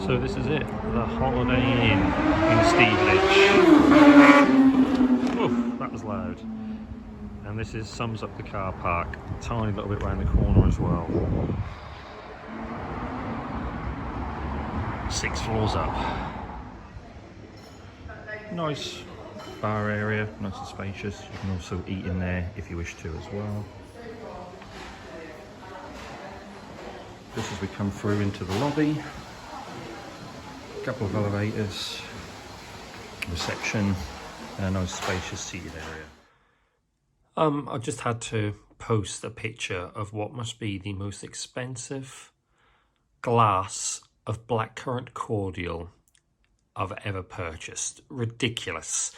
So this is it, the Holiday Inn in Stevenage. Oof, that was loud. And this sums up the car park. A tiny little bit around the corner as well. 6 floors up. Nice bar area, nice and spacious. You can also eat in there if you wish to as well. Just as we come through into the lobby, a couple of elevators, reception, and a nice spacious seated area. I just had to post a picture of what must be the most expensive glass of blackcurrant cordial I've ever purchased. Ridiculous.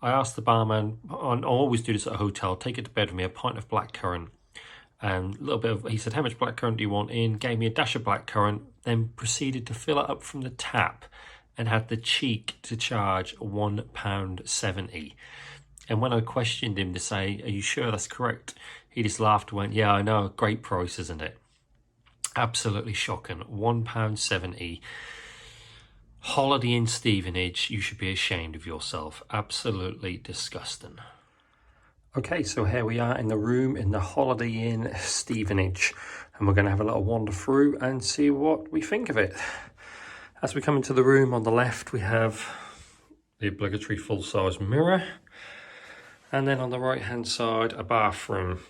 I asked the barman, I always do this at a hotel, take it to bed with me, a pint of blackcurrant. And a little bit of, he said, how much blackcurrant do you want in? Gave me a dash of blackcurrant, then proceeded to fill it up from the tap and had the cheek to charge £1.70. And when I questioned him to say, are you sure that's correct? He just laughed and went, yeah, I know, great price, isn't it? Absolutely shocking. £1.70. Holidayinn Stevenage, you should be ashamed of yourself. Absolutely disgusting. Okay, so here we are in the room in the Holidayinn Stevenage, and we're going to have a little wander through and see what we think of it. As we come into the room, on the left we have the obligatory full-size mirror, and then on the right hand side a bathroom.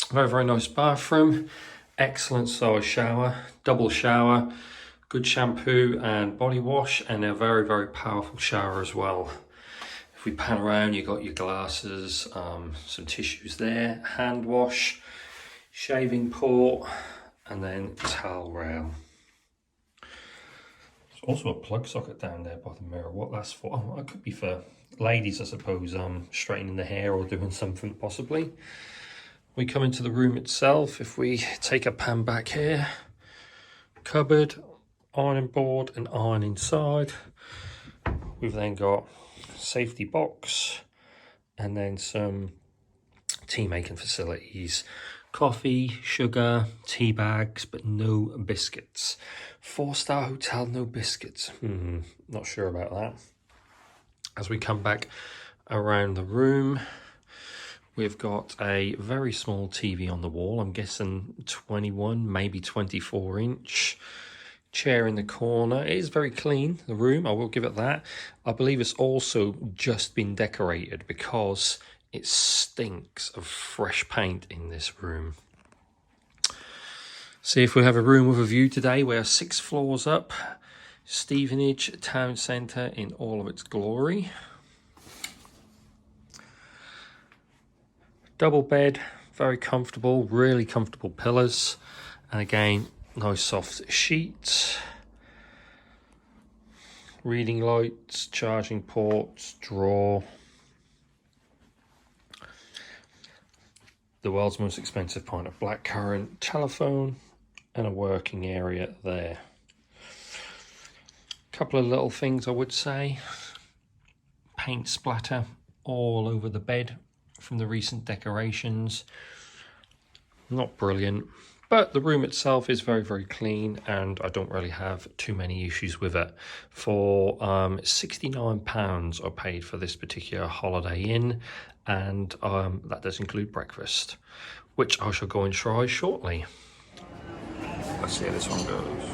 Very nice bathroom, excellent size shower, double shower, good shampoo and body wash, and a very powerful shower as well. If we pan around, you got your glasses, some tissues there, hand wash, shaving port, and then towel rail. There's also a plug socket down there by the mirror. What that's for? Oh, it could be for ladies, I suppose, straightening the hair or doing something possibly. We come into the room itself. If we take a pan back here, cupboard, ironing board and iron inside. We've then got safety box and then some tea making facilities, coffee, sugar, tea bags, but no biscuits. 4-star hotel, no biscuits. Not sure about that. As we come back around the room, we've got a very small TV on the wall. I'm guessing 21, maybe 24 inch. Chair in the corner. It is very clean, the room, I will give it that. I believe it's also just been decorated because it stinks of fresh paint in this room. See if we have a room with a view today. We're 6 floors up. Stevenage town centre in all of its glory. Double bed, very comfortable, really comfortable pillows. And again, nice soft sheets, reading lights, charging ports, drawer. The world's most expensive pint of blackcurrant, telephone, and a working area there. Couple of little things I would say. Paint splatter all over the bed from the recent decorations. Not brilliant. But the room itself is very clean, and I don't really have too many issues with it. For £69 I paid for this particular Holiday Inn, and that does include breakfast, which I shall go and try shortly. Let's see how this one goes.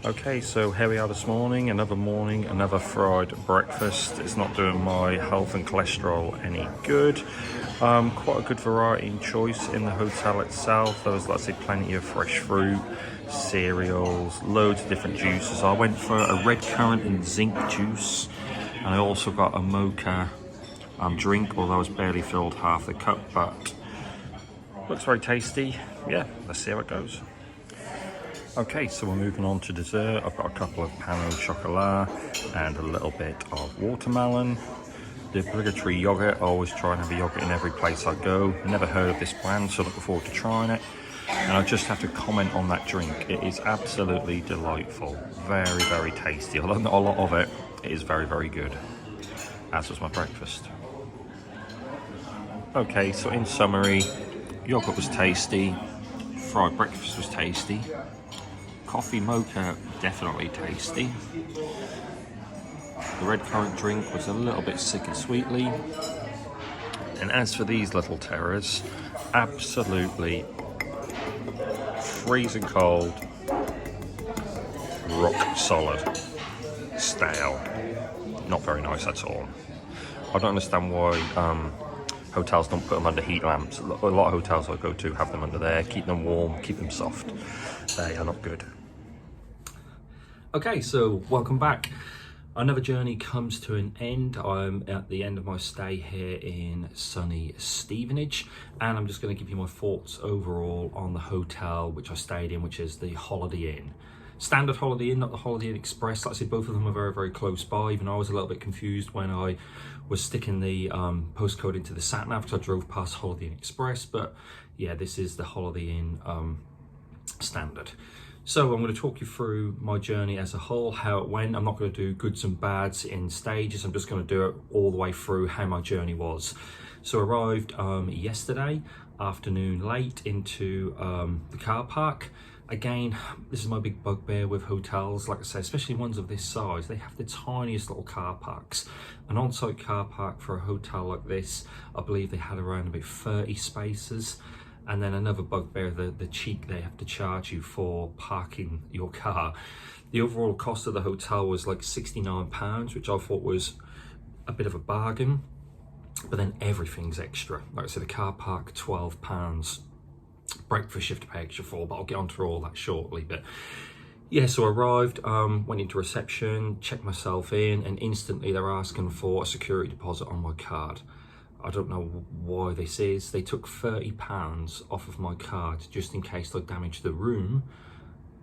Okay, so here we are this morning, another fried breakfast. It's not doing my health and cholesterol any good. Quite a good variety and choice in the hotel itself. There was, let's say, plenty of fresh fruit, cereals, loads of different juices. I went for a red currant and zinc juice, and I also got a mocha drink, although I was barely filled half the cup, but looks very tasty. Yeah, let's see how it goes. Okay, so we're moving on to dessert. I've got a couple of pain au chocolat and a little bit of watermelon. The obligatory yogurt. I always try and have a yogurt in every place I go. Never heard of this brand, so looking forward to trying it. And I just have to comment on that drink. It is absolutely delightful. Very, very tasty. Although not a lot of it, it is very, very good. As was my breakfast. Okay, so in summary, yogurt was tasty. Fried breakfast was tasty. Coffee mocha, definitely tasty. The red currant drink was a little bit sick and sweetly. And as for these little terrors, absolutely freezing cold, rock solid, stale. Not very nice at all. I don't understand why hotels don't put them under heat lamps. A lot of hotels I go to have them under there, keep them warm, keep them soft. They are not good. Okay, so welcome back. Another journey comes to an end. I'm at the end of my stay here in sunny Stevenage, and I'm just going to give you my thoughts overall on the hotel which I stayed in, which is the Holidayinn. Standard Holidayinn, not the Holidayinn Express. Like I said, both of them are very, very close by. Even I was a little bit confused when I was sticking the postcode into the sat-nav because I drove past Holidayinn Express, but yeah, this is the Holidayinn standard. So I'm going to talk you through my journey as a whole, how it went. I'm not going to do goods and bads in stages. I'm just going to do it all the way through how my journey was. So I arrived yesterday afternoon late into the car park. Again, this is my big bugbear with hotels. Like I say, especially ones of this size, they have the tiniest little car parks. An on-site car park for a hotel like this, I believe they had around about 30 spaces. And then another bugbear, the cheek they have to charge you for parking your car. The overall cost of the hotel was like £69, which I thought was a bit of a bargain. But then everything's extra. Like I said, the car park, £12. Breakfast you have to pay extra for, but I'll get onto all that shortly. But yeah, so I arrived, went into reception, checked myself in, and instantly they're asking for a security deposit on my card. I don't know why this is. They took £30 off of my card just in case I damaged the room.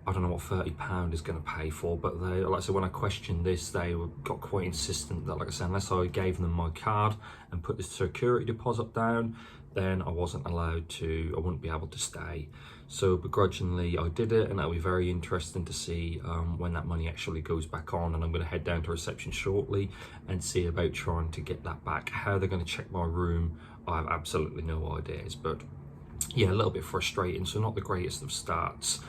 I don't know what £30 is going to pay for, but they, like I said, when I questioned this, they got quite insistent that, like I said, unless I gave them my card and put the security deposit down, then I wasn't allowed to, I wouldn't be able to stay. So begrudgingly I did it, and that'll be very interesting to see when that money actually goes back on, and I'm going to head down to reception shortly and see about trying to get that back. How they're going to check my room, I have absolutely no ideas, but yeah, a little bit frustrating, so not the greatest of starts.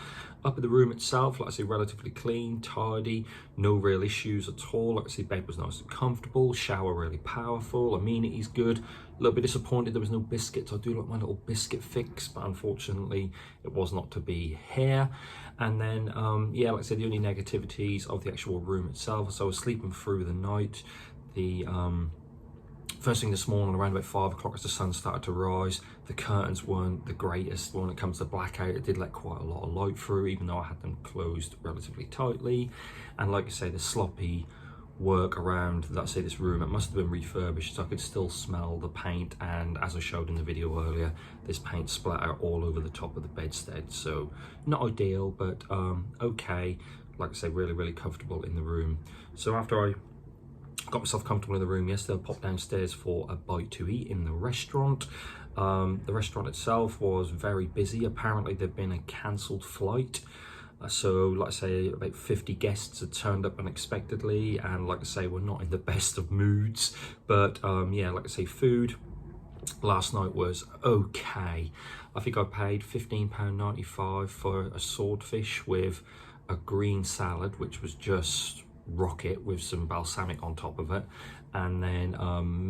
Up in the room itself, like I say, relatively clean, tidy, no real issues at all. Like I say, bed was nice and comfortable, shower really powerful, amenities good. A little bit disappointed there was no biscuits. I do like my little biscuit fix, but unfortunately it was not to be here. And then, yeah, like I said, the only negativities of the actual room itself. So I was sleeping through the night. The first thing this morning, around about 5 o'clock as the sun started to rise, the curtains weren't the greatest when it comes to blackout. It did let quite a lot of light through, even though I had them closed relatively tightly. And like I say, the sloppy work around, let's say, this room, it must have been refurbished, so I could still smell the paint. And as I showed in the video earlier, this paint splattered all over the top of the bedstead. So not ideal, but okay. Like I say, really, really comfortable in the room. So after I got myself comfortable in the room yesterday, I popped downstairs for a bite to eat in the restaurant. The restaurant itself was very busy. Apparently there'd been a cancelled flight. So like I say, about 50 guests had turned up unexpectedly, and like I say, we're not in the best of moods. But yeah, like I say, food last night was okay. I think I paid £15.95 for a swordfish with a green salad, which was just rocket with some balsamic on top of it, and then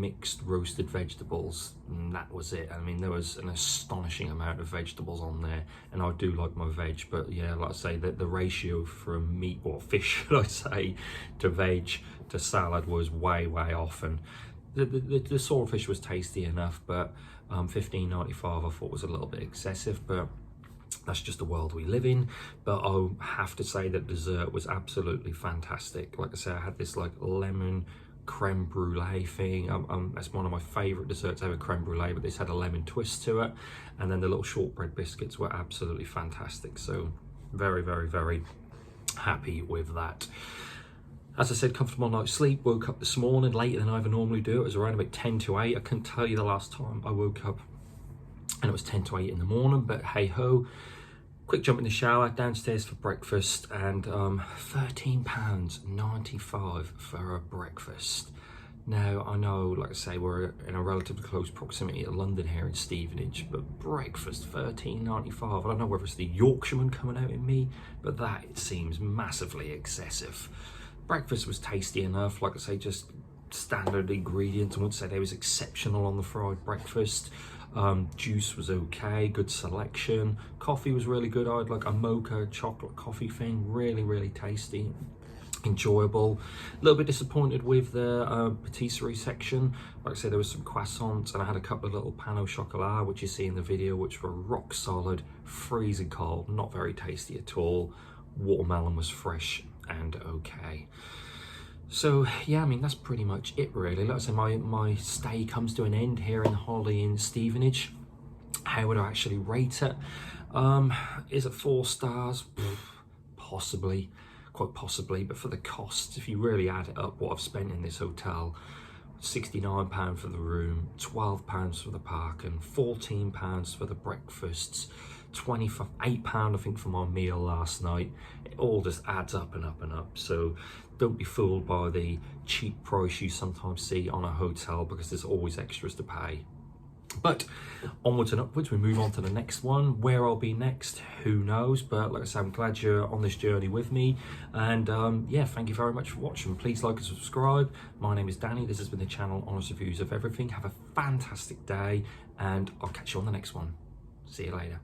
mixed roasted vegetables, and that was it. I mean, there was an astonishing amount of vegetables on there, and I do like my veg, but yeah, like I say, that the ratio from meat, or fish should I say, to veg to salad was way off. And the swordfish was tasty enough, but £15.95 I thought was a little bit excessive, but that's just the world we live in. But I have to say that dessert was absolutely fantastic. Like I say, I had this like lemon creme brulee thing. That's one of my favorite desserts ever, creme brulee, but this had a lemon twist to it. And then the little shortbread biscuits were absolutely fantastic. So Very, very, very happy with that. As I said, comfortable night's sleep. Woke up this morning later than I ever normally do. It was around about 10 to 8. I couldn't tell you the last time I woke up and it was 10 to 8 in the morning, but hey ho. Quick jump in the shower, downstairs for breakfast, and £13.95 for a breakfast. Now, I know, like I say, we're in a relatively close proximity to London here in Stevenage, but breakfast, £13.95. I don't know whether it's the Yorkshireman coming out in me, but that it seems massively excessive. Breakfast was tasty enough, like I say, just standard ingredients. I wouldn't say they was exceptional on the fried breakfast. Juice was okay, good selection. Coffee was really good. I had like a mocha chocolate coffee thing, really, really tasty, enjoyable. A little bit disappointed with the patisserie section. Like I said, there was some croissants and I had a couple of little pain au chocolat, which you see in the video, which were rock solid, freezing cold, not very tasty at all. Watermelon was fresh and okay. So yeah, I mean, that's pretty much it really. Like I said, my stay comes to an end here in the Holidayinn Stevenage. How would I actually rate it? Is it 4 stars? Possibly, quite possibly, but for the cost, if you really add it up, what I've spent in this hotel, £69 for the room, £12 for the parking, £14 for the breakfasts, £8 I think for my meal last night. It all just adds up and up and up. So don't be fooled by the cheap price you sometimes see on a hotel, because there's always extras to pay. But onwards and upwards, we move on to the next one. Where I'll be next, who knows? But like I said, I'm glad you're on this journey with me. And yeah, thank you very much for watching. Please like and subscribe. My name is Danny. This has been the channel Honest Reviews of Everything. Have a fantastic day, and I'll catch you on the next one. See you later.